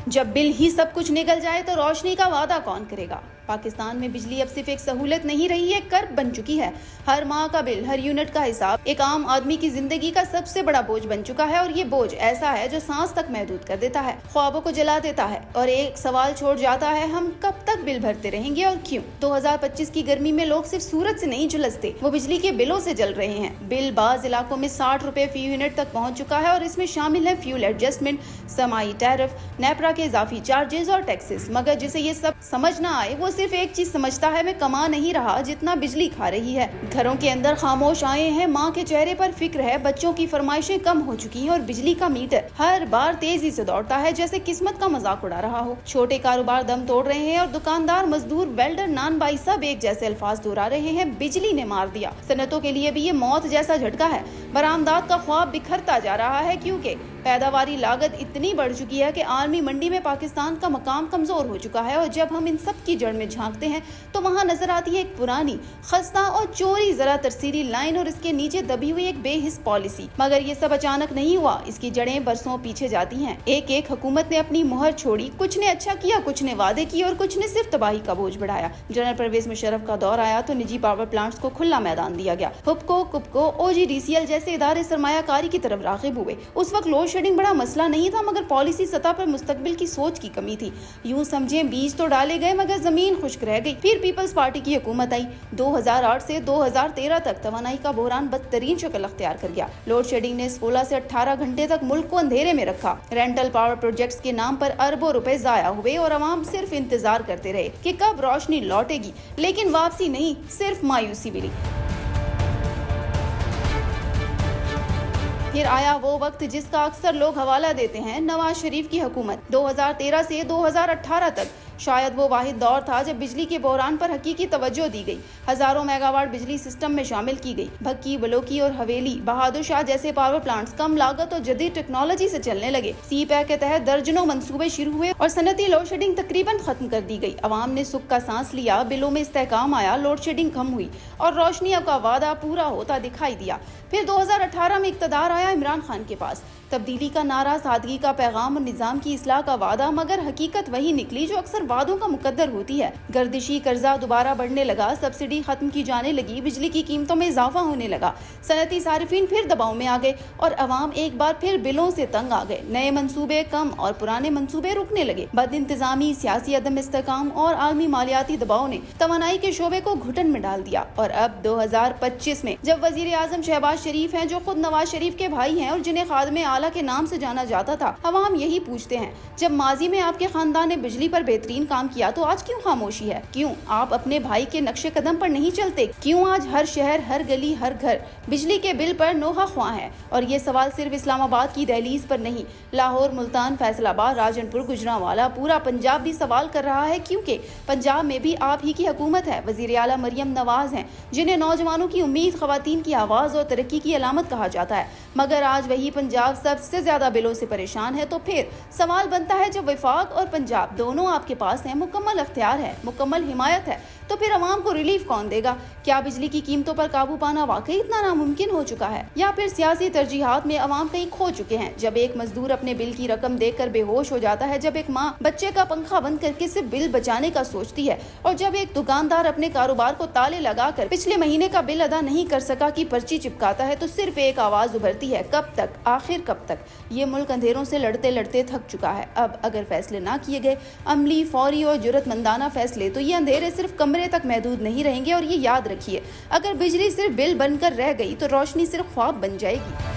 जब बिल ही सब कुछ निकल जाए तो रोशनी का वादा कौन करेगा। पाकिस्तान में बिजली अब सिर्फ एक सहूलत नहीं रही है, कर्ब बन चुकी है। हर माह का बिल, हर यूनिट का हिसाब एक आम आदमी की जिंदगी का सबसे बड़ा बोझ बन चुका है। और ये बोझ ऐसा है जो सांस तक महदूद कर देता है, ख्वाबों को जला देता है। और एक सवाल छोड़ जाता है, हम कब तक बिल भरते रहेंगे और क्यों। 2025 की गर्मी में लोग सिर्फ सूरज से नहीं झुलसते, वो बिजली के बिलों से जल रहे हैं। बिल बाज इलाकों में 60 रुपए फी यूनिट तक पहुंच चुका है और इसमें शामिल है फ्यूल एडजस्टमेंट, समाई टैरिफ, नेपरा के इजाफी चार्जेस और टैक्सेस। मगर जिसे ये सब समझ ना आए वो सिर्फ एक चीज समझता है, मैं कमा नहीं रहा जितना बिजली खा रही है। घरों के अंदर खामोश आए हैं, माँ के चेहरे पर फिक्र है, बच्चों की फरमाइशें कम हो चुकी हैं और बिजली का मीटर हर बार तेजी से दौड़ता है जैसे किस्मत का मजाक उड़ा रहा हो। छोटे कारोबार दम तोड़ रहे हैं और दुकानदार, मजदूर, वेल्डर, नान बाई सब एक जैसे अल्फाज दोहरा रहे हैं, बिजली ने मार दिया। सनतों के लिए भी ये मौत जैसा झटका है। बरामदात का ख्वाब बिखरता जा रहा है क्योंकि पैदावारी लागत इतनी बढ़ चुकी है कि आर्मी मंडी में पाकिस्तान का मकाम कमजोर हो चुका है। और जब हम इन सब की जड़ में झांकते हैं तो वहां नजर आती है एक पुरानी, खस्ता और चोरी जरा तरसीली लाइन और इसके नीचे दबी हुई एक बेहिस पॉलिसी। मगर ये सब अचानक नहीं हुआ, इसकी जड़ें बरसों पीछे जाती हैं। एक एक हुकूमत ने अपनी मुहर छोड़ी, कुछ ने अच्छा किया, कुछ ने वादे किए और कुछ ने सिर्फ तबाही का बोझ बढ़ाया। जनरल परवेज मुशर्रफ का दौर आया तो निजी पावर प्लांट्स को खुला मैदान दिया गया। हुप्को, कुप्को, OGDCL जैसे इदारे सरमायाकारी की तरफ राग़िब हुए। उस वक्त लोड शेडिंग बड़ा मसला नहीं था, मगर पॉलिसी सतह पर मुस्तकबिल की सोच की कमी थी। यूं समझें बीज तो डाले गए मगर जमीन खुश्क रह गई। फिर पीपल्स पार्टी की हुकूमत आई। 2008 से 2013 तक तवानाई का बहरान बदतरीन शक्ल अख्तियार कर गया। लोड शेडिंग ने 16 से 18 घंटे तक मुल्क को अंधेरे में रखा। रेंटल पावर प्रोजेक्ट्स के नाम पर अरबों रुपए जाया हुए और अवाम सिर्फ इंतजार करते रहे कि कब रोशनी लौटेगी, लेकिन वापसी नहीं, सिर्फ मायूसी मिली। फिर आया वो वक्त जिसका अक्सर लोग हवाला देते हैं, नवाज शरीफ की हुकूमत। 2013 से 2018 तक शायद वो वाहिद दौर था जब बिजली के बहरान पर हकीकी तवज्जो दी गई। हजारों मेगावाट बिजली सिस्टम में शामिल की गई। भक्की, बलोकी और हवेली, बहादुर शाह जैसे पावर प्लांट्स कम लागत और जदीद टेक्नोलॉजी से चलने लगे। CPEC के तहत दर्जनों मंसूबे शुरू हुए और सनती लोड शेडिंग तकरीबन खत्म कर दी गई। अवाम ने सुख का सांस लिया, बिलों में इस्तेहकाम आया, लोड शेडिंग कम हुई और रोशनी का वादा पूरा होता दिखाई दिया। फिर 2018 में इक़्तिदार आया इमरान खान के पास। तब्दीली का नारा, सादगी का पैगाम और निजाम की इस्लाह का वादा, मगर हकीकत वही निकली जो अक्सर वादों का मुकद्दर होती है। गर्दिशी कर्जा दोबारा बढ़ने लगा, सब्सिडी खत्म की जाने लगी, बिजली की कीमतों में इजाफा होने लगा, सनती सारिफीन फिर दबाव में आ गए और अवाम एक बार फिर बिलों से तंग आ गए। नए मंसूबे कम और पुराने मंसूबे रुकने लगे। बद इंतजामी, सियासी अदम इस्तेकाम और आलमी मालियाती दबाव ने तवानाई के शोबे को घुटन में डाल दिया। और अब 2025 में जब वजीर आजम शहबाज शरीफ हैं, जो खुद नवाज शरीफ के भाई हैं और जिन्हें खादमे आला के नाम से जाना जाता था, अवाम यही पूछते हैं, जब माजी में आपके खानदान ने बिजली पर बेहतरीन काम किया तो आज क्यों खामोशी है? क्यों आप अपने भाई के नक्शे कदम पर नहीं चलते? क्यों आज हर शहर, हर गली, हर घर बिजली के बिल पर नोहा ख्वाह है? और ये सवाल सिर्फ इस्लामाबाद की दहलीज पर नहीं, लाहौर, मुल्तान, फैसलाबाद, राजनपुर, गुजरांवाला, पूरा पंजाब भी सवाल कर रहा है, क्योंकि पंजाब में भी आप ही की हुकूमत है। वजीर आला मरियम नवाज हैं, जिन्हें नौजवानों की उम्मीद, खवातीन की आवाज और तरक्की की अलामत कहा जाता है, मगर आज वही पंजाब सबसे ज्यादा बिलों से परेशान है। तो फिर सवाल बनता है, जब वफाक और पंजाब दोनों आपके पास हैं, मुकम्मल अख्तियार है, मुकम्मल हिमायत है, तो फिर अवाम को रिलीफ कौन देगा? क्या बिजली की कीमतों पर काबू पाना वाकई इतना नामुमकिन हो चुका है, या फिर सियासी तरजीहात में अवाम कहीं खो चुके हैं? जब एक मजदूर अपने बिल की रकम देखकर बेहोश हो जाता है, जब एक माँ बच्चे का पंखा बंद करके सिर्फ बिल बचाने का सोचती है, और जब एक दुकानदार अपने कारोबार को ताले लगाकर पिछले महीने का बिल अदा नहीं कर सका की पर्ची चिपकाता है, तो सिर्फ एक आवाज उभरती है, कब तक, आखिर कब तक? ये मुल्क अंधेरों से लड़ते लड़ते थक चुका है। अब अगर फैसले ना किए गए, अमली, फौरी और जुर्रतमंदाना फैसले, तो ये अंधेरे सिर्फ कमरे तक महदूद नहीं रहेंगे। और ये याद रखिए, अगर बिजली सिर्फ बिल बनकर रह गई तो रोशनी सिर्फ ख्वाब बन जाएगी।